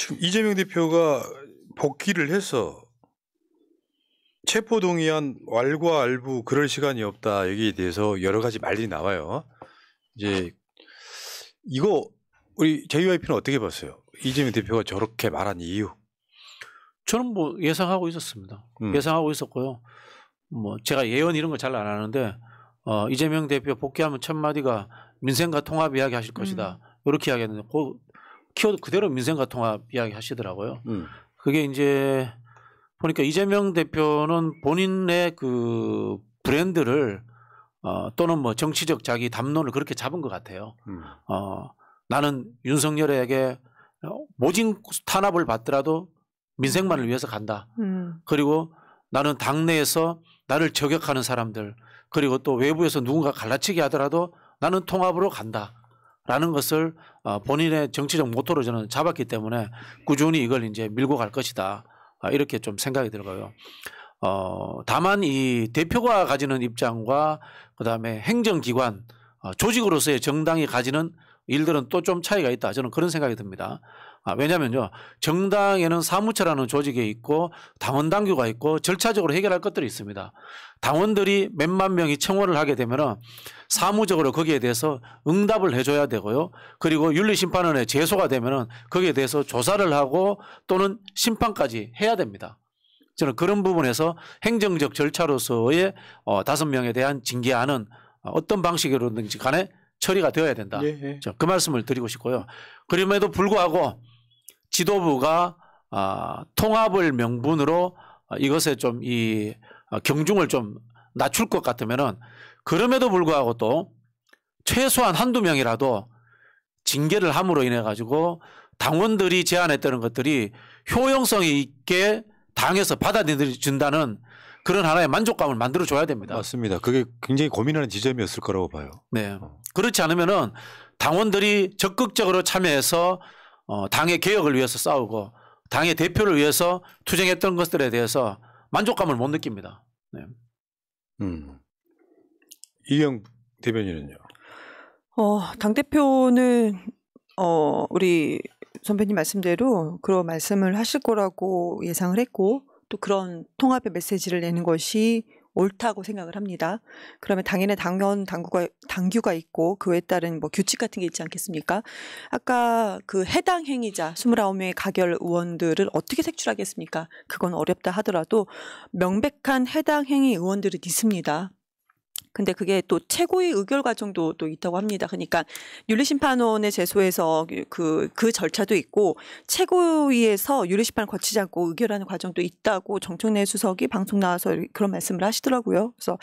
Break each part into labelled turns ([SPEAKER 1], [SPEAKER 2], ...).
[SPEAKER 1] 지금 이재명 대표가 복귀를 해서 체포동의안 왈가왈부 그럴 시간이 없다 여기에 대해서 여러 가지 말들이 나와요. 이제 이거 우리 JYP는 어떻게 봤어요? 이재명 대표가 저렇게 말한 이유?
[SPEAKER 2] 저는 뭐 예상하고 있었습니다. 예상하고 있었고요. 뭐 제가 예언 이런 거 잘 안 하는데 이재명 대표 복귀하면 첫 마디가 민생과 통합 이야기 하실 것이다. 이렇게 이야기했는데 그 키워드 그대로 민생과 통합 이야기 하시더라고요. 그게 이제 보니까 이재명 대표는 본인의 그 브랜드를 또는 뭐 정치적 자기 담론을 그렇게 잡은 것 같아요. 나는 윤석열에게 모진 탄압을 받더라도 민생만을 위해서 간다. 그리고 나는 당내에서 나를 저격하는 사람들 그리고 또 외부에서 누군가 갈라치기 하더라도 나는 통합으로 간다라는 것을 본인의 정치적 모토로 저는 잡았기 때문에 꾸준히 이걸 이제 밀고 갈 것이다. 이렇게 좀 생각이 들어요. 다만 이 대표가 가지는 입장과 그다음에 행정기관 조직으로서의 정당이 가지는 일들은 또 좀 차이가 있다. 저는 그런 생각이 듭니다. 왜냐하면요. 정당에는 사무처라는 조직이 있고 당원 당규가 있고 절차적으로 해결할 것들이 있습니다. 당원들이 몇만 명이 청원을 하게 되면 사무적으로 거기에 대해서 응답을 해줘야 되고요. 그리고 윤리심판원에 제소가 되면 거기에 대해서 조사를 하고 또는 심판까지 해야 됩니다. 저는 그런 부분에서 행정적 절차로서의 5명에 대한 징계안은 어떤 방식으로든지 간에 처리가 되어야 된다. 예. 그 말씀을 드리고 싶고요. 그럼에도 불구하고 지도부가 통합을 명분으로 이것에 좀 이 경중을 좀 낮출 것 같으면은 그럼에도 불구하고 또 최소한 한두 명이라도 징계를 함으로 인해 가지고 당원들이 제안했다는 것들이 효용성이 있게 당에서 받아들여준다는 그런 하나의 만족감을 만들어줘야 됩니다.
[SPEAKER 1] 맞습니다. 그게 굉장히 고민하는 지점이었을 거라고 봐요.
[SPEAKER 2] 네. 그렇지 않으면은 당원들이 적극적으로 참여해서 당의 개혁을 위해서 싸우고 당의 대표를 위해서 투쟁했던 것들에 대해서 만족감을 못 느낍니다. 네.
[SPEAKER 1] 이경 대변인은요?
[SPEAKER 3] 당대표는 우리 선배님 말씀대로 그런 말씀을 하실 거라고 예상을 했고 또 그런 통합의 메시지를 내는 것이 옳다고 생각을 합니다. 그러면 당연히 당규가 있고 그에 따른 뭐 규칙 같은 게 있지 않겠습니까? 아까 그 해당 행위자 29명의 가결 의원들을 어떻게 색출하겠습니까? 그건 어렵다 하더라도 명백한 해당 행위 의원들은 있습니다. 근데 그게 또 최고위 의결 과정도 또 있다고 합니다. 그러니까 윤리심판원에 제소해서 그 절차도 있고 최고위에서 윤리심판을 거치지 않고 의결하는 과정도 있다고 정청래 수석이 방송 나와서 그런 말씀을 하시더라고요. 그래서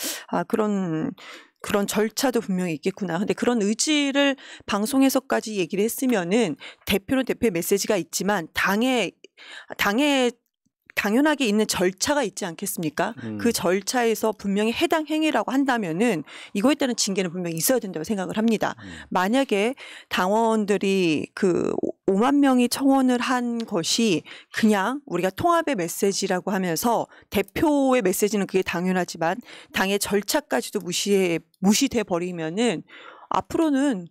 [SPEAKER 3] 그런 절차도 분명히 있겠구나. 근데 그런 의지를 방송에서까지 얘기를 했으면은 대표는 대표의 메시지가 있지만 당에 당연하게 있는 절차가 있지 않겠습니까? 그 절차에서 분명히 해당 행위라고 한다면은 이거에 따른 징계는 분명히 있어야 된다고 생각을 합니다. 만약에 당원들이 그 5만 명이 청원을 한 것이 그냥 우리가 통합의 메시지라고 하면서 대표의 메시지는 그게 당연하지만 당의 절차까지도 무시돼 버리면은 앞으로는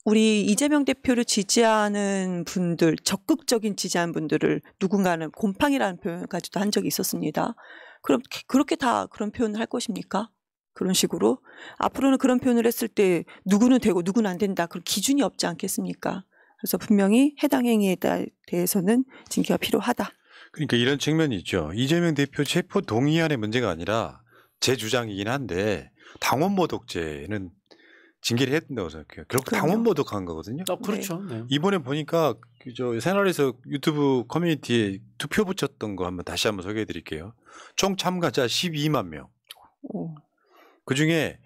[SPEAKER 3] 우리 이재명 대표를 지지하는 분들, 적극적인 지지하는 분들을 누군가는 곰팡이라는 표현까지도 한 적이 있었습니다. 그럼 그렇게 다 그런 표현을 할 것입니까? 그런 식으로 앞으로는 그런 표현을 했을 때 누구는 되고 누구는 안 된다. 그런 기준이 없지 않겠습니까? 그래서 분명히 해당 행위에 대해서는 징계가 필요하다.
[SPEAKER 1] 그러니까 이런 측면이 있죠. 이재명 대표 체포 동의안의 문제가 아니라 제 주장이긴 한데 당원 모독죄는 징계를 해야 된다고 생각해요. 결국 당원 모독한 거거든요.
[SPEAKER 2] 그렇죠. 네.
[SPEAKER 1] 이번에 보니까 새날에서 유튜브 커뮤니티에 투표 붙였던 거 다시 한번 소개해 드릴게요. 총 참가자 12만 명. 그중에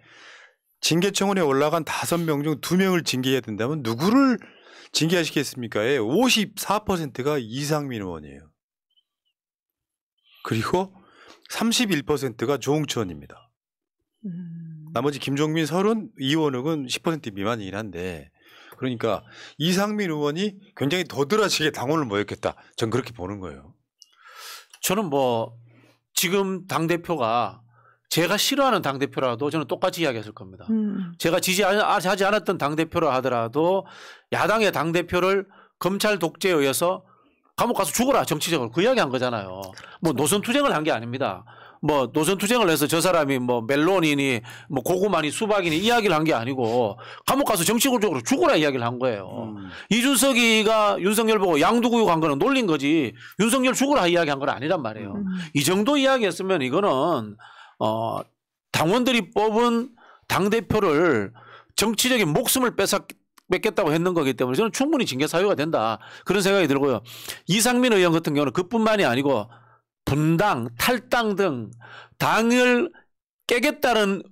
[SPEAKER 1] 징계청원에 올라간 5명 중 2명을 징계해야 된다면 누구를 징계하시겠습니까?에 54%가 이상민 의원이에요. 그리고 31%가 조홍천입니다. 나머지 김종민 30, 이원욱은 10% 미만이긴 한데 그러니까 이상민 의원이 굉장히 더들어지게 당원을 모였겠다. 전 그렇게 보는 거예요.
[SPEAKER 2] 저는 뭐 지금 당대표가 제가 싫어하는 당대표라도 저는 똑같이 이야기했을 겁니다. 제가 지지하지 않았던 당대표라 하더라도 야당의 당대표를 검찰 독재에 의해서 감옥 가서 죽어라 정치적으로 그 이야기 한 거잖아요. 뭐 노선 투쟁을 한 게 아닙니다. 뭐 노선 투쟁을 해서 저 사람이 뭐 멜론이니 뭐 고구마니 수박이니 이야기를 한 게 아니고 감옥 가서 정치적으로 죽어라 이야기를 한 거예요. 이준석이가 윤석열 보고 양두구육 한 거는 놀린 거지 윤석열 죽어라 이야기 한 건 아니란 말이에요. 이 정도 이야기였으면 이거는 당원들이 뽑은 당대표를 정치적인 목숨을 뺏겠다고 했는 거기 때문에 저는 충분히 징계 사유가 된다. 그런 생각이 들고요. 이상민 의원 같은 경우는 그뿐만이 아니고 분당, 탈당 등 당을 깨겠다는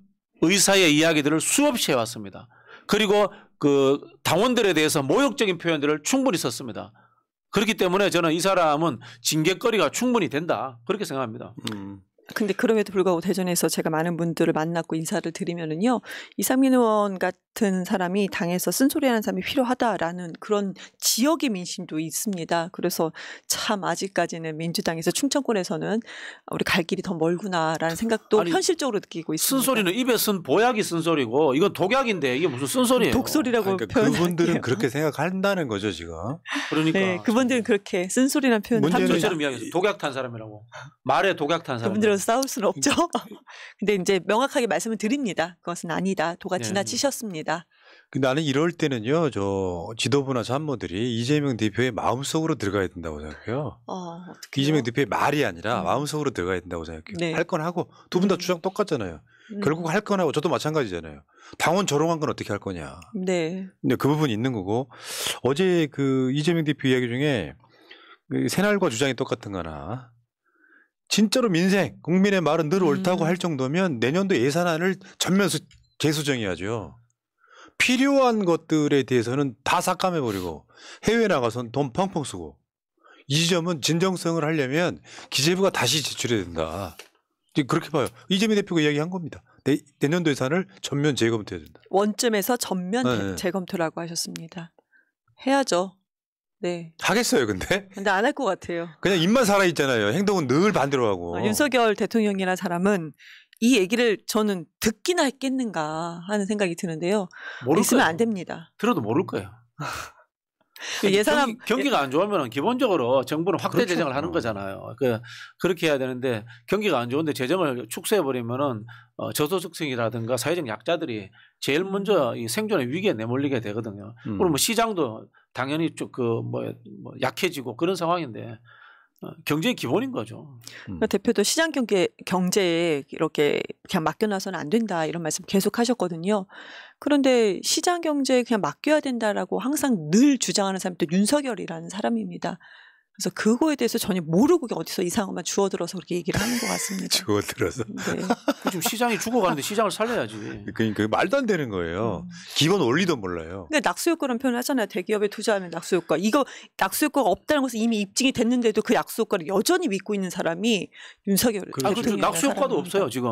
[SPEAKER 2] 의사의 이야기들을 수없이 해왔습니다. 그리고 그 당원들에 대해서 모욕적인 표현들을 충분히 썼습니다. 그렇기 때문에 저는 이 사람은 징계거리가 충분히 된다. 그렇게 생각합니다.
[SPEAKER 3] 근데 그럼에도 불구하고 대전에서 제가 많은 분들을 만났고 인사를 드리면은요, 이상민 의원 같은 사람이 당에서 쓴소리하는 사람이 필요하다라는 그런 지역의 민심도 있습니다. 그래서 참 아직까지는 민주당에서 충청권에서는 우리 갈 길이 더 멀구나라는 생각도
[SPEAKER 2] 아니,
[SPEAKER 3] 현실적으로 느끼고 있습니다.
[SPEAKER 2] 쓴소리는 입에 쓴 보약이 쓴소리고 이건 독약인데 이게 무슨 쓴소리예요?
[SPEAKER 3] 독소리라고
[SPEAKER 1] 그러니까
[SPEAKER 3] 표현할게요.
[SPEAKER 1] 그분들은 그렇게 생각한다는 거죠 지금.
[SPEAKER 2] 그러니까
[SPEAKER 3] 네, 그분들은 그렇게 쓴소리라는 표현을
[SPEAKER 1] 문제는
[SPEAKER 3] 합니다.
[SPEAKER 2] 저처럼 이야기해서 독약 탄 사람이라고 말에 독약 탄 사람.
[SPEAKER 3] 그분들은 싸울 수는 없죠. 근데 이제 명확하게 말씀을 드립니다. 그것은 아니다. 도가
[SPEAKER 2] 네.
[SPEAKER 3] 지나치셨습니다.
[SPEAKER 1] 근데 나는 이럴 때는요, 저 지도부나 참모들이 이재명 대표의 마음속으로 들어가야 된다고 생각해요.
[SPEAKER 3] 어떡해요?
[SPEAKER 1] 이재명 대표의 말이 아니라 마음속으로 들어가야 된다고 생각해요.
[SPEAKER 3] 네.
[SPEAKER 1] 할 건 하고 두 분 다 주장 똑같잖아요. 결국 할 건 하고 저도 마찬가지잖아요. 당원 조롱한 건 어떻게 할 거냐.
[SPEAKER 3] 네.
[SPEAKER 1] 근데 그 부분이 있는 거고 어제 그 이재명 대표 이야기 중에 그 새날과 주장이 똑같은 거나 진짜로 민생, 국민의 말은 늘 옳다고 할 정도면 내년도 예산안을 전면 재수정해야죠. 필요한 것들에 대해서는 다 삭감해버리고 해외 나가서는 돈 펑펑 쓰고 이 지점은 진정성을 하려면 기재부가 다시 제출해야 된다. 그렇게 봐요. 이재명 대표가 이야기한 겁니다. 내년도 예산을 전면 재검토해야 된다.
[SPEAKER 3] 원점에서 전면
[SPEAKER 1] 네.
[SPEAKER 3] 재검토라고 하셨습니다. 해야죠. 네.
[SPEAKER 1] 하겠어요, 근데?
[SPEAKER 3] 근데 안 할 것 같아요.
[SPEAKER 1] 그냥 입만 살아있잖아요. 행동은 늘 반대로 하고.
[SPEAKER 3] 윤석열 대통령이라는 사람은 이 얘기를 저는 듣기나 했겠는가 하는 생각이 드는데요. 있으면 안 됩니다.
[SPEAKER 2] 들어도 모를 거예요.
[SPEAKER 3] 예산안
[SPEAKER 2] 경기가 안 좋으면 기본적으로 정부는 확대
[SPEAKER 1] 그렇죠.
[SPEAKER 2] 재정을 하는 거잖아요. 그렇게 해야 되는데 경기가 안 좋은데 재정을 축소해 버리면은 저소득층이라든가 사회적 약자들이 제일 먼저 이 생존의 위기에 내몰리게 되거든요. 그럼 뭐 시장도 당연히 좀 뭐 약해지고 그런 상황인데 경제의 기본인 거죠.
[SPEAKER 3] 그러니까 대표도 시장 경제에 이렇게 그냥 맡겨놔서는 안 된다 이런 말씀 계속 하셨거든요. 그런데 시장 경제에 그냥 맡겨야 된다라고 항상 늘 주장하는 사람이 또 윤석열이라는 사람입니다. 그래서 그거에 대해서 전혀 모르고 어디서 이상한 말 주워들어서 그렇게 얘기를 하는 것 같습니다.
[SPEAKER 1] 주워들어서.
[SPEAKER 3] 네.
[SPEAKER 2] 지금 시장이 죽어가는데 시장을 살려야지.
[SPEAKER 1] 그러니까 말도 안 되는 거예요. 기본 원리도 몰라요.
[SPEAKER 3] 그러니까 낙수효과라는 표현을 하잖아요. 대기업에 투자하면 낙수효과. 이거 낙수효과가 없다는 것은 이미 입증이 됐는데도 그 낙수효과를 여전히 믿고 있는 사람이 윤석열.
[SPEAKER 2] 그렇죠. 낙수효과도 없어요 지금.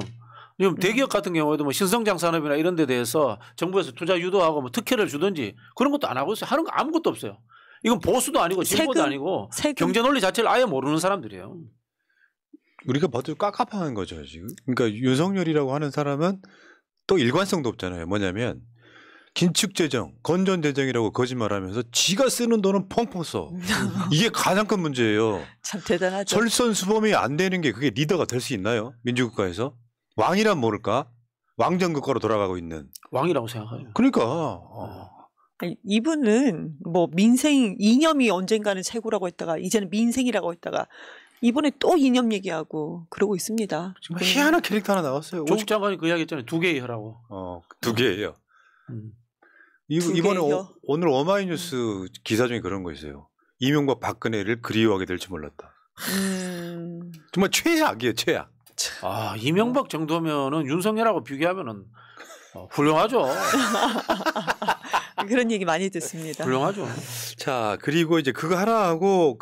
[SPEAKER 2] 지금 대기업 같은 경우에도 뭐 신성장 산업이나 이런 데 대해서 정부에서 투자 유도하고 뭐 특혜를 주든지 그런 것도 안 하고 있어요. 하는 거 아무것도 없어요. 이건 보수도 아니고 진보도 아니고 경제 논리 자체를 아예 모르는 사람들이에요.
[SPEAKER 1] 우리가 봐도 깝깝한 거죠 지금. 그러니까 윤석열이라고 하는 사람은 또 일관성도 없잖아요. 뭐냐면 긴축재정, 건전재정이라고 거짓말하면서 지가 쓰는 돈은 펑펑 써. 이게 가장 큰 문제예요.
[SPEAKER 3] 참 대단하죠.
[SPEAKER 1] 설선수범이 안 되는 게 그게 리더가 될 수 있나요? 민주국가에서? 왕이란 모를까? 왕정국가로 돌아가고 있는.
[SPEAKER 2] 왕이라고 생각해요.
[SPEAKER 1] 그러니까.
[SPEAKER 3] 아니, 이분은 뭐 민생 이념이 언젠가는 최고라고 했다가 이제는 민생이라고 했다가 이번에 또 이념 얘기하고 그러고 있습니다.
[SPEAKER 1] 정말 희한한 캐릭터 하나 나왔어요.
[SPEAKER 2] 조국 장관이 그 이야기 했잖아요. 2개의 혀라고.
[SPEAKER 1] 2개예요. 이번에 오늘 어마이뉴스 기사 중에 그런 거 있어요. 이명박 박근혜를 그리워하게 될지 몰랐다. 정말 최악이에요, 최악.
[SPEAKER 2] 아, 이명박 정도면은 윤석열하고 비교하면은 훌륭하죠.
[SPEAKER 3] 그런 얘기 많이 듣습니다.
[SPEAKER 2] 훌륭하죠.
[SPEAKER 1] 자, 그리고 이제 그거 하나 하고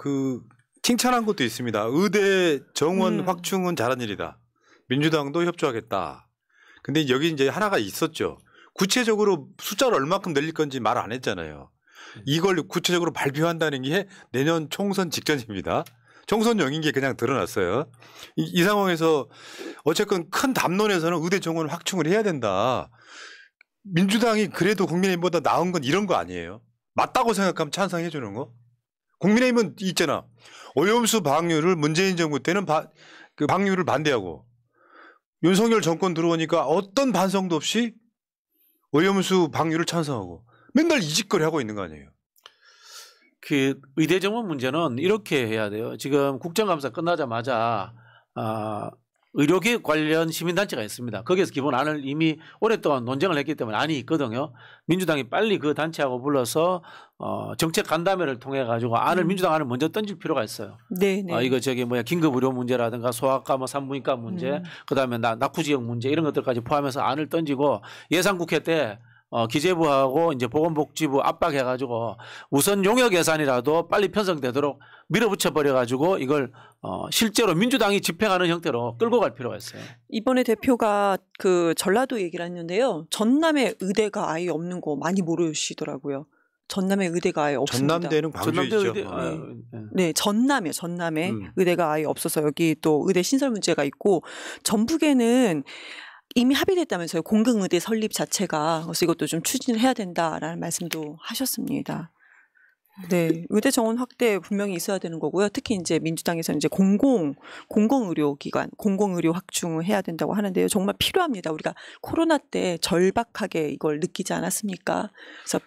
[SPEAKER 1] 칭찬한 것도 있습니다. 의대 정원 확충은 잘한 일이다. 민주당도 협조하겠다. 근데 여기 이제 하나가 있었죠. 구체적으로 숫자를 얼마큼 늘릴 건지 말 안 했잖아요. 이걸 구체적으로 발표한다는 게 내년 총선 직전입니다. 총선용인 게 그냥 드러났어요. 이 상황에서 어쨌건 큰 담론에서는 의대 정원 확충을 해야 된다. 민주당이 그래도 국민의힘보다 나은 건 이런 거 아니에요. 맞다고 생각하면 찬성해 주는 거. 국민의힘은 있잖아. 오염수 방류를 문재인 정부 때는 그 방류를 반대하고 윤석열 정권 들어오니까 어떤 반성도 없이 오염수 방류를 찬성하고 맨날 이 짓거리 하고 있는 거 아니에요.
[SPEAKER 2] 그 의대 정원 문제는 이렇게 해야 돼요. 지금 국정감사 끝나자마자 의료개혁 관련 시민단체가 있습니다. 거기에서 기본안을 이미 오랫동안 논쟁을 했기 때문에 안이 있거든요. 민주당이 빨리 그 단체하고 불러서 정책 간담회를 통해 가지고 안을 민주당 안을 먼저 던질 필요가 있어요.
[SPEAKER 3] 네.
[SPEAKER 2] 이거 긴급 의료 문제라든가 소아과 산부인과 문제, 그다음에 낙후 지역 문제 이런 것들까지 포함해서 안을 던지고 예산국회 때 기재부하고 이제 보건복지부 압박해가지고 우선 용역 예산이라도 빨리 편성되도록 밀어붙여 버려가지고 이걸 실제로 민주당이 집행하는 형태로 끌고 갈 필요가 있어요.
[SPEAKER 3] 이번에 대표가 그 전라도 얘기를 했는데요. 전남에 의대가 아예 없는 거 많이 모르시더라고요. 전남에 의대가 아예 없습니다.
[SPEAKER 1] 전남대는 광주에 있죠.
[SPEAKER 3] 네, 전남에 의대가 아예 없어서 여기 또 의대 신설 문제가 있고 전북에는 이미 합의됐다면서요. 공공의대 설립 자체가. 그래서 이것도 좀 추진을 해야 된다라는 말씀도 하셨습니다. 네, 의대 정원 확대 분명히 있어야 되는 거고요. 특히 이제 민주당에서는 이제 공공의료기관, 공공의료 확충을 해야 된다고 하는데요. 정말 필요합니다. 우리가 코로나 때 절박하게 이걸 느끼지 않았습니까? 그래서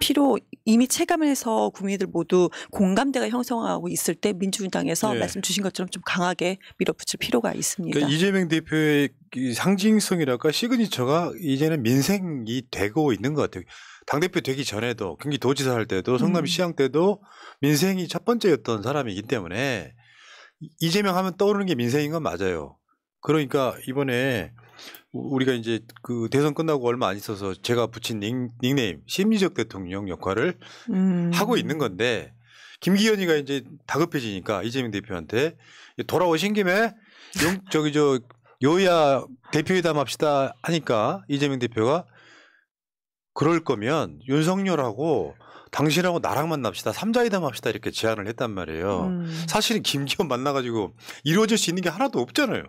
[SPEAKER 3] 이미 체감을 해서 국민들 모두 공감대가 형성하고 있을 때 민주당에서 말씀 주신 것처럼 좀 강하게 밀어붙일 필요가 있습니다.
[SPEAKER 1] 그러니까 이재명 대표의 상징성이랄까 시그니처가 이제는 민생이 되고 있는 것 같아요. 당대표 되기 전에도 경기도지사 할 때도 성남시장 때도 민생이 첫 번째였던 사람이기 때문에 이재명 하면 떠오르는 게 민생인 건 맞아요. 그러니까 이번에 우리가 이제 그 대선 끝나고 얼마 안 있어서 제가 붙인 닉네임 심리적 대통령 역할을 하고 있는 건데 김기현이가 이제 다급해지니까 이재명 대표한테 돌아오신 김에 여야 대표회담 합시다 하니까 이재명 대표가 그럴 거면 윤석열하고 당신하고 나랑 만납시다. 3자회담 합시다. 이렇게 제안을 했단 말이에요. 사실은 김기현 만나가지고 이루어질 수 있는 게 하나도 없잖아요.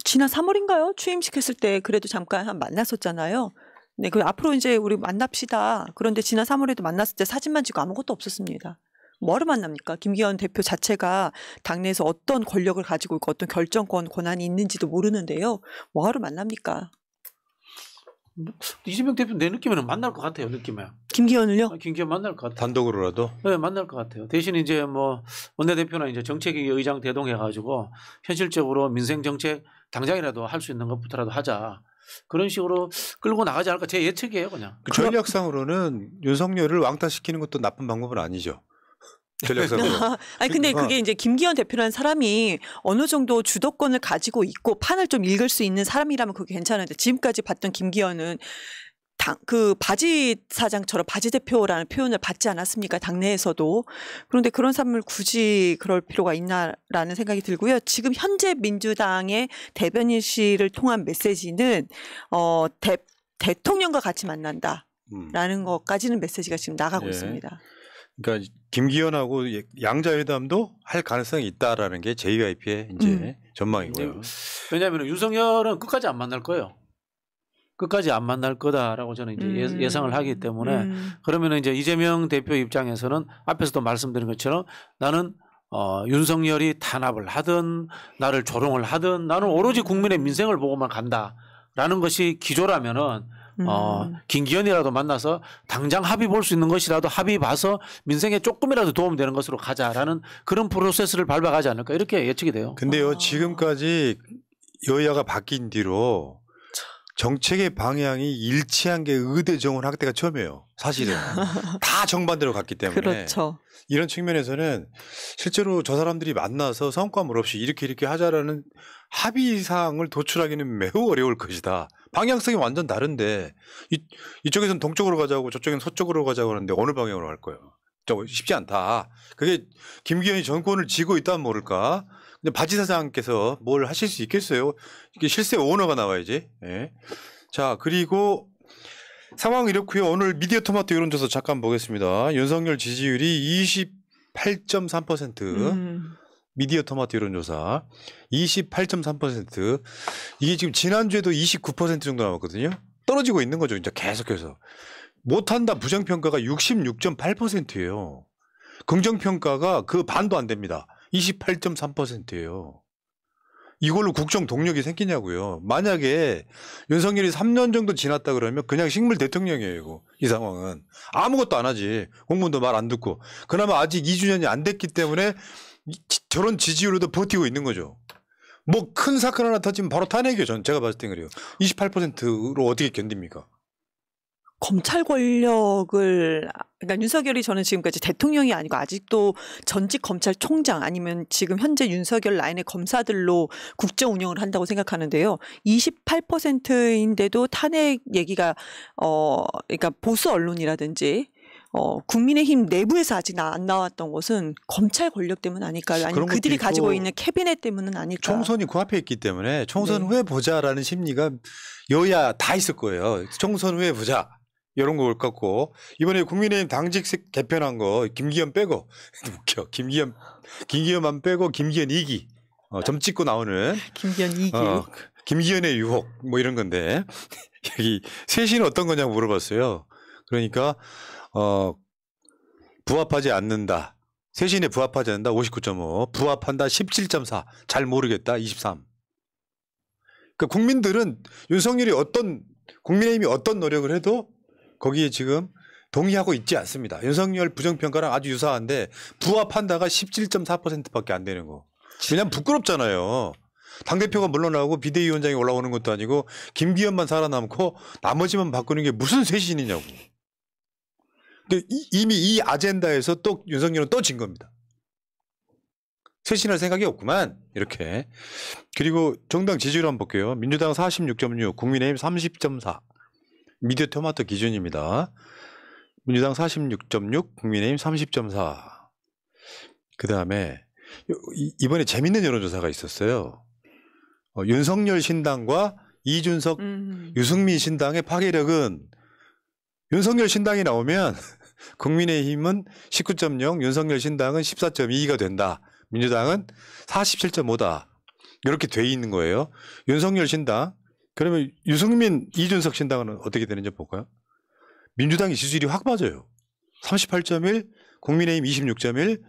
[SPEAKER 3] 지난 3월인가요? 취임시켰을 때 그래도 잠깐 만났었잖아요. 네, 그 앞으로 이제 우리 만납시다. 그런데 지난 3월에도 만났을 때 사진만 찍고 아무것도 없었습니다. 뭐하러 만납니까? 김기현 대표 자체가 당내에서 어떤 권력을 가지고 있고 어떤 결정권 권한이 있는지도 모르는데요. 뭐하러 만납니까?
[SPEAKER 2] 이재명 대표 내 느낌에는 만날 것 같아요. 느낌에.
[SPEAKER 3] 김기현을요?
[SPEAKER 2] 김기현 만날 것 같아요.
[SPEAKER 1] 단독으로라도?
[SPEAKER 2] 네, 만날 것 같아요. 대신 이제 원내대표나 이제 정책위 의장 대동해가지고 현실적으로 민생 정책 당장이라도 할 수 있는 것부터라도 하자. 그런 식으로 끌고 나가지 않을까 제 예측이에요, 그냥.
[SPEAKER 1] 그 전략상으로는 윤석열을 왕따시키는 것도 나쁜 방법은 아니죠. 전략상으로.
[SPEAKER 3] 아니 근데 그게 이제 김기현 대표라는 사람이 어느 정도 주도권을 가지고 있고 판을 좀 읽을 수 있는 사람이라면 그게 괜찮은데 지금까지 봤던 김기현은 그 바지 사장처럼 바지 대표라는 표현을 받지 않았습니까? 당내에서도. 그런데 그런 사람을 굳이 그럴 필요가 있나라는 생각이 들고요. 지금 현재 민주당의 대변인실을 통한 메시지는 대통령과 같이 만난다라는 것까지는 메시지가 지금 나가고 있습니다.
[SPEAKER 1] 그러니까 김기현하고 양자회담도 할 가능성이 있다라는 게 JYP의 이제 전망이고요.
[SPEAKER 2] 왜냐하면 윤석열은 끝까지 안 만날 거예요. 끝까지 안 만날 거다라고 저는 이제 예상을 하기 때문에 그러면 이제 이재명 대표 입장에서는 앞에서도 말씀드린 것처럼 나는 윤석열이 탄압을 하든 나를 조롱을 하든 나는 오로지 국민의 민생을 보고만 간다라는 것이 기조라면은 김기현이라도 만나서 당장 합의 볼 수 있는 것이라도 합의 봐서 민생에 조금이라도 도움되는 것으로 가자라는 그런 프로세스를 밟아가지 않을까 이렇게 예측이 돼요.
[SPEAKER 1] 근데요 지금까지 여야가 바뀐 뒤로 정책의 방향이 일치한 게 의대 정원 확대가 처음이에요. 사실은 다 정반대로 갔기 때문에
[SPEAKER 3] 그렇죠.
[SPEAKER 1] 이런 측면에서는 실제로 저 사람들이 만나서 성과물 없이 이렇게 하자라는 합의 사항을 도출하기는 매우 어려울 것이다. 방향성이 완전 다른데 이쪽에서는 동쪽으로 가자고 저쪽에는 서쪽으로 가자고 하는데 어느 방향으로 갈 거예요. 쉽지 않다. 그게 김기현이 정권을 쥐고 있다면 모를까. 근데 바지 사장께서 뭘 하실 수 있겠어요? 이게 실세 오너가 나와야지. 예. 자, 그리고 상황 이렇고요. 오늘 미디어 토마토 여론조사 잠깐 보겠습니다. 윤석열 지지율이 28.3%. 미디어 토마토 여론조사 28.3%. 이게 지금 지난주에도 29% 정도 나왔거든요. 떨어지고 있는 거죠. 이제 계속해서. 못한다 부정평가가 66.8%예요. 긍정평가가 그 반도 안 됩니다. 28.3%예요. 이걸로 국정 동력이 생기냐고요. 만약에 윤석열이 3년 정도 지났다 그러면 그냥 식물 대통령이에요. 이거. 이 상황은. 아무것도 안 하지. 공무원도 말 안 듣고. 그나마 아직 2주년이 안 됐기 때문에 저런 지지율로도 버티고 있는 거죠. 뭐 큰 사건 하나 터지면 바로 탄핵이에요. 전 제가 봤을 땐 그래요. 28%로 어떻게 견딥니까?
[SPEAKER 3] 검찰 권력을 그러니까 윤석열이 저는 지금까지 대통령이 아니고 아직도 전직 검찰총장 아니면 지금 현재 윤석열 라인의 검사들로 국정 운영을 한다고 생각하는데요. 28%인데도 탄핵 얘기가 그러니까 보수 언론이라든지 국민의힘 내부에서 아직 안 나왔던 것은 검찰 권력 때문 아닐까요? 아니면 그들이 가지고 있는 캐비넷 때문은 아닐까?
[SPEAKER 1] 총선이 코앞에 있기 때문에 총선 후에 보자라는 심리가 여야 다 있을 거예요. 총선 후에 보자. 이런 걸 갖고 이번에 국민의힘 당직 개편한 거 김기현 빼고 웃겨. 김기현만 빼고 김기현 2기 점 찍고 나오는
[SPEAKER 3] 김기현 2기
[SPEAKER 1] 김기현의 유혹 뭐 이런 건데 여기 셋이는 어떤 거냐고 물어봤어요. 그러니까 부합하지 않는다. 셋이네 부합하지 않는다 59.5 부합한다 17.4 잘 모르겠다 23. 그러니까 국민들은 윤석열이 국민의힘이 어떤 노력을 해도 거기에 지금 동의하고 있지 않습니다. 윤석열 부정평가랑 아주 유사한데 부합한다가 17.4%밖에 안 되는 거. 왜냐하면 부끄럽잖아요. 당대표가 물러나고 비대위원장이 올라오는 것도 아니고 김기현만 살아남고 나머지만 바꾸는 게 무슨 쇄신이냐고. 근데 이미 이 아젠다에서 또 윤석열은 또 진 겁니다. 쇄신할 생각이 없구만 이렇게. 그리고 정당 지지율 한번 볼게요. 민주당 46.6 국민의힘 30.4 미디어토마토 기준입니다. 민주당 46.6 국민의힘 30.4 그다음에 이번에 재밌는 여론조사가 있었어요. 윤석열 신당과 이준석 유승민 신당의 파괴력은 윤석열 신당이 나오면 국민의힘은 19.0 윤석열 신당은 14.2가 된다. 민주당은 47.5다. 이렇게 돼 있는 거예요. 윤석열 신당 그러면 유승민 이준석 신당은 어떻게 되는지 볼까요? 민주당의 지지율이 확 빠져요. 38.1 국민의힘 26.1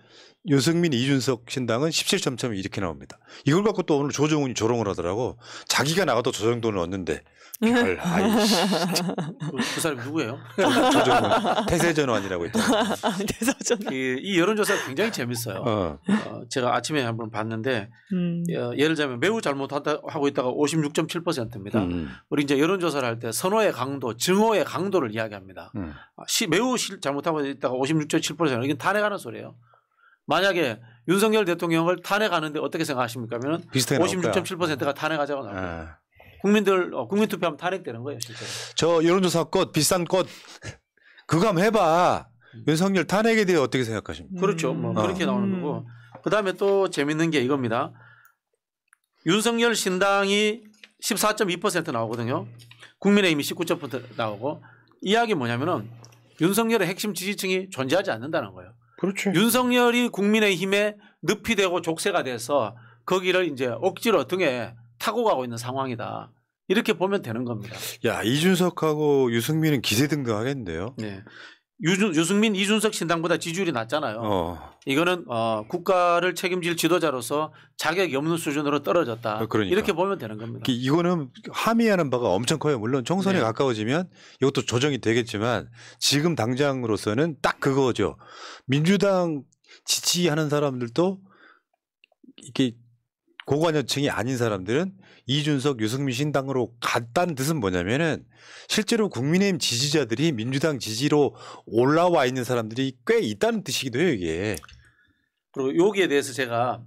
[SPEAKER 1] 유승민 이준석 신당은 17.3 이렇게 나옵니다. 이걸 갖고 또 오늘 조정훈이 조롱을 하더라고. 자기가 나가도 저 정도는 얻는데.
[SPEAKER 2] 그 사람이 누구예요?
[SPEAKER 1] 조정훈 태세전환이라고 있잖아요.
[SPEAKER 3] 태세전환.
[SPEAKER 2] 이 여론조사가 굉장히 재밌어요. 제가 아침에 한번 봤는데 예를 들자면 매우 잘못하고 있다가 56.7%입니다. 우리 이제 여론조사를 할 때 선호의 강도, 증오의 강도를 이야기합니다. 매우 잘못하고 있다가 56.7% 이건 탄핵하는 소리예요. 만약에 윤석열 대통령을 탄핵하는데 어떻게 생각하십니까? 하면 56.7%가 탄핵하자고 나옵니다. 국민 투표하면 탄핵되는 거예요, 실제로.
[SPEAKER 1] 저 여론조사 꽃 비싼 꽃 그거 한번 해봐. 윤석열 탄핵에 대해 어떻게 생각하십니까?
[SPEAKER 2] 그렇죠. 뭐 그렇게 나오는 거고. 그다음에 또 재밌는 게 이겁니다. 윤석열 신당이 14.2% 나오거든요. 국민의힘이 19% 나오고 이야기 뭐냐면은 윤석열의 핵심 지지층이 존재하지 않는다는 거예요.
[SPEAKER 1] 그렇죠.
[SPEAKER 2] 윤석열이 국민의힘에 늪이 되고 족쇄가 돼서 거기를 이제 억지로 등에 타고 가고 있는 상황이다. 이렇게 보면 되는 겁니다.
[SPEAKER 1] 야, 이준석하고 유승민은 기세등등 하겠는데요.
[SPEAKER 2] 네. 유승민, 이준석 신당보다 지지율이 낮잖아요. 이거는 국가를 책임질 지도자로서 자격이 없는 수준으로 떨어졌다.
[SPEAKER 1] 그러니까.
[SPEAKER 2] 이렇게 보면 되는 겁니다.
[SPEAKER 1] 이거는 함의하는 바가 엄청 커요. 물론 총선에 네. 가까워지면 이것도 조정이 되겠지만 지금 당장으로서는 딱 그거죠. 민주당 지지하는 사람들도 이게 고관여층이 아닌 사람들은 이준석, 유승민 신당으로 갔다는 뜻은 뭐냐면은 실제로 국민의힘 지지자들이 민주당 지지로 올라와 있는 사람들이 꽤 있다는 뜻이기도 해요, 이게.
[SPEAKER 2] 그리고 여기에 대해서 제가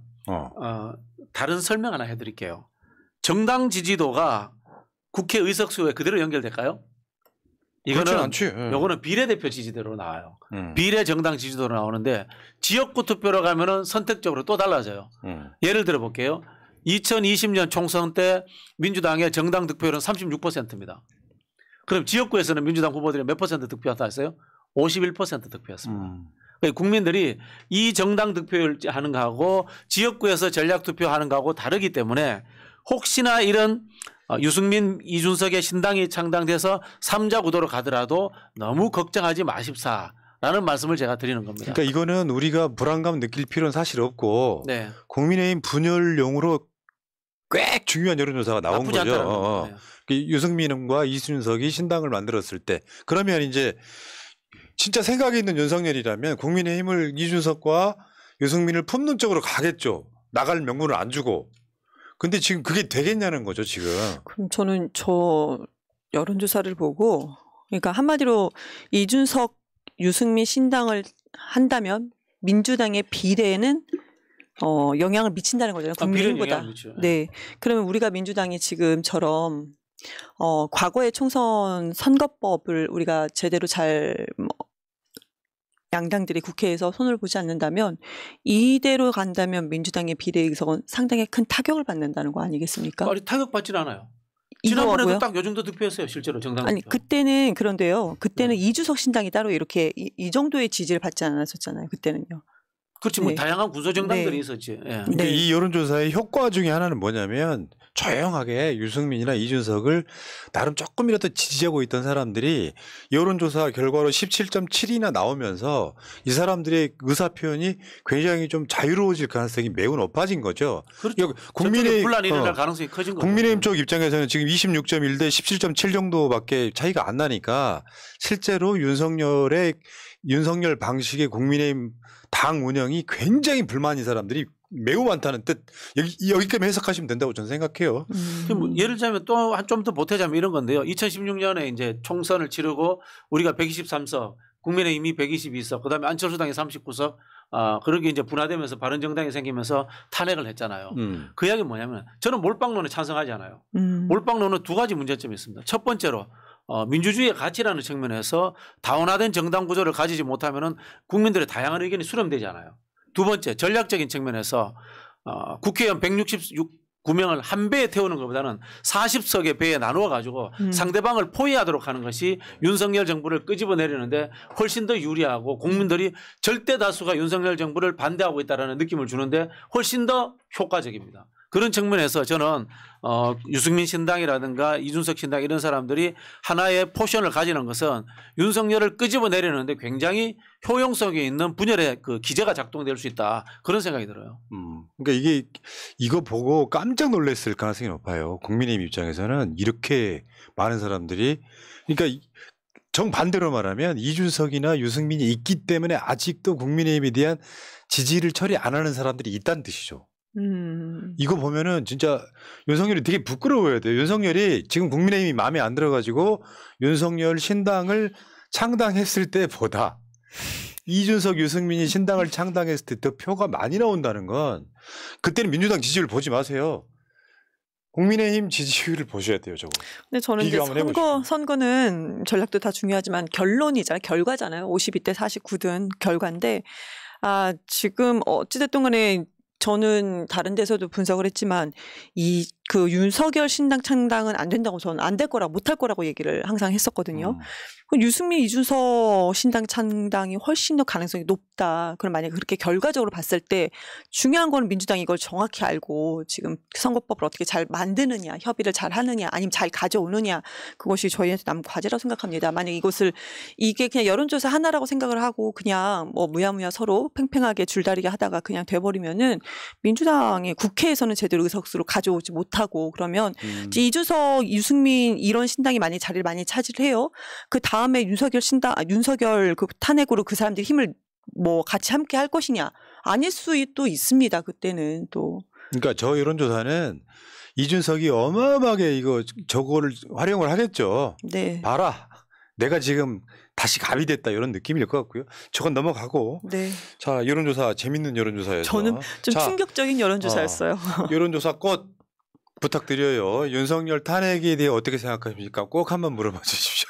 [SPEAKER 2] 다른 설명 하나 해드릴게요. 정당 지지도가 국회 의석수에 그대로 연결될까요? 이거는 요거는 비례대표 지지도로 나와요. 비례 정당 지지도로 나오는데 지역구 투표로 가면은 선택적으로 또 달라져요. 예를 들어 볼게요. 2020년 총선 때 민주당의 정당 득표율은 36%입니다. 그럼 지역구에서는 민주당 후보들이 몇 퍼센트 득표했다 했어요? 51% 득표했습니다. 그러니까 국민들이 이 정당 득표율 하는 거하고 지역구에서 전략 투표하는 거하고 다르기 때문에 혹시나 이런 유승민, 이준석의 신당이 창당돼서 3자 구도로 가더라도 너무 걱정하지 마십사라고 라는 말씀을 제가 드리는 겁니다.
[SPEAKER 1] 그러니까 이거는 우리가 불안감 느낄 필요는 사실 없고
[SPEAKER 2] 네.
[SPEAKER 1] 국민의힘 분열용으로 꽤 중요한 여론조사가 나온 거죠. 네. 유승민과 이준석이 신당을 만들었을 때 그러면 이제 진짜 생각이 있는 윤석열이라면 국민의힘을 이준석과 유승민을 품는 쪽으로 가겠죠. 나갈 명분을 안 주고. 근데 지금 그게 되겠냐는 거죠, 지금.
[SPEAKER 3] 그럼 저는 저 여론조사를 보고 그러니까 한마디로 이준석, 유승민 신당을 한다면 민주당의 비례에는 영향을 미친다는 거잖아요. 국민보다. 네. 그러면 우리가 민주당이 지금처럼 과거의 총선 선거법을 우리가 제대로 잘 양당들이 국회에서 손을 보지 않는다면 이대로 간다면 민주당의 비례 의석은 상당히 큰 타격을 받는다는 거 아니겠습니까?
[SPEAKER 2] 아니 타격받지는 않아요. 지난번에도 딱 요 정도 득표했어요. 실제로 정당
[SPEAKER 3] 아니
[SPEAKER 2] 득표. 그때는
[SPEAKER 3] 그런데요. 그때는 이준석 신당이 따로 이렇게 이 정도의 지지를 받지 않았었잖아요. 그때는요.
[SPEAKER 2] 그렇지 뭐 다양한 군소정당들이 있었지. 예.
[SPEAKER 1] 그러니까 이 여론조사의 효과 중에 하나는 뭐냐면 조용하게 유승민이나 이준석을 나름 조금이라도 지지하고 있던 사람들이 여론조사 결과로 17.7이나 나오면서 이 사람들의 의사표현이 굉장히 좀 자유로워질 가능성이 매우 높아진 거죠.
[SPEAKER 2] 그렇죠. 국민의힘 분란이 일어날 가능성이 커진 거죠.
[SPEAKER 1] 국민의힘 쪽 입장에서는 지금 26.1 대 17.7 정도밖에 차이가 안 나니까 실제로 윤석열 방식의 국민의힘 당 운영이 굉장히 불만인 사람들이 매우 많다는 뜻 여기까지 해석하시면 된다고 저는 생각해요.
[SPEAKER 2] 뭐 예를 들자면 또 좀 더 보태자면 이런 건데요. 2016년에 이제 총선을 치르고 우리가 123석, 국민의힘이 122석, 그다음에 안철수당이 39석, 그렇게 이제 분화되면서 바른정당이 생기면서 탄핵을 했잖아요. 그 이야기는 뭐냐면 저는 몰빵론에 찬성하지 않아요. 몰빵론은 두 가지 문제점이 있습니다. 첫 번째로 민주주의의 가치라는 측면에서 다원화된 정당 구조를 가지지 못하면은 국민들의 다양한 의견이 수렴되지 않아요. 두 번째 전략적인 측면에서 국회의원 169명을 한 배에 태우는 것보다는 40석의 배에 나누어 가지고 상대방을 포위하도록 하는 것이 윤석열 정부를 끄집어내려는데 훨씬 더 유리하고 국민들이 절대 다수가 윤석열 정부를 반대하고 있다는 느낌을 주는데 훨씬 더 효과적입니다. 그런 측면에서 저는 유승민 신당이라든가 이준석 신당 이런 사람들이 하나의 포션을 가지는 것은 윤석열을 끄집어내려는데 굉장히 효용성이 있는 분열의 그 기제가 작동될 수 있다. 그런 생각이 들어요.
[SPEAKER 1] 그러니까 이거 보고 깜짝 놀랐을 가능성이 높아요. 국민의힘 입장에서는 이렇게 많은 사람들이 그러니까 정반대로 말하면 이준석이나 유승민이 있기 때문에 아직도 국민의힘에 대한 지지를 처리 안 하는 사람들이 있다는 뜻이죠. 이거 보면은 진짜 윤석열이 되게 부끄러워야 돼요. 윤석열이 지금 국민의힘이 마음에 안 들어가지고 윤석열 신당을 창당했을 때보다 이준석, 유승민이 신당을 창당했을 때 더 표가 많이 나온다는 건 그때는 민주당 지지율 보지 마세요. 국민의힘 지지율을 보셔야 돼요, 저거.
[SPEAKER 3] 근데 저는 이제 선거는 전략도 다 중요하지만 결과잖아요. 52대 49든 결과인데 지금 어찌됐든 간에 저는 다른 데서도 분석을 했지만 그 윤석열 신당 창당은 안 된다고 저는 안 될 거라고 못할 거라고 얘기를 항상 했었거든요. 유승민, 이준석 신당 창당이 훨씬 더 가능성이 높다. 그럼 만약에 그렇게 결과적으로 봤을 때 중요한 건 민주당이 이걸 정확히 알고 지금 선거법을 어떻게 잘 만드느냐, 협의를 잘 하느냐, 아니면 잘 가져오느냐 그것이 저희한테 남은 과제라고 생각합니다. 만약에 이게 그냥 여론조사 하나라고 생각을 하고 그냥 뭐 무야무야 서로 팽팽하게 줄다리기 하다가 그냥 돼버리면은 민주당이 국회에서는 제대로 의석수를 가져오지 못하고 그러면 이준석, 유승민 이런 신당이 많이 자리를 많이 차지해요. 그 다음에 윤석열 그 탄핵으로 그 사람들이 힘을 뭐 같이 함께 할 것이냐 아닐 수도 있습니다. 그때는 또.
[SPEAKER 1] 그러니까 저 여론조사는 이준석이 어마어마하게 저거를 활용을 하겠죠.
[SPEAKER 3] 네.
[SPEAKER 1] 봐라. 내가 지금 다시 갑이 됐다 이런 느낌일 것 같고요. 저건 넘어가고.
[SPEAKER 3] 네.
[SPEAKER 1] 자, 여론조사 재밌는 여론조사였죠.
[SPEAKER 3] 저는 좀 충격적인 여론조사였어요.
[SPEAKER 1] 여론조사 꽃 부탁드려요. 윤석열 탄핵에 대해 어떻게 생각하십니까? 꼭 한번 물어봐 주십시오.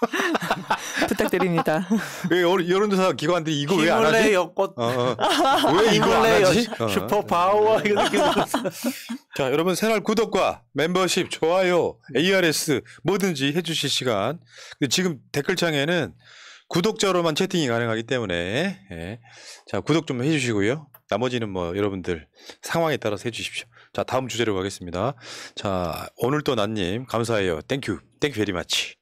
[SPEAKER 3] 부탁드립니다.
[SPEAKER 1] 왜 여론조사 기관들이 이거 왜 안 하지?
[SPEAKER 2] 왜 이거
[SPEAKER 1] 안 하지?
[SPEAKER 2] 슈퍼파워 이거 느낌.
[SPEAKER 1] 자, 여러분 새날 구독과 멤버십, 좋아요, ARS 뭐든지 해주실 시간. 지금 댓글창에는 구독자로만 채팅이 가능하기 때문에 자 구독 좀 해주시고요. 나머지는 뭐 여러분들 상황에 따라서 해주십시오. 자, 다음 주제로 가겠습니다. 자, 오늘 또 난님 감사해요. 땡큐 베리 마치.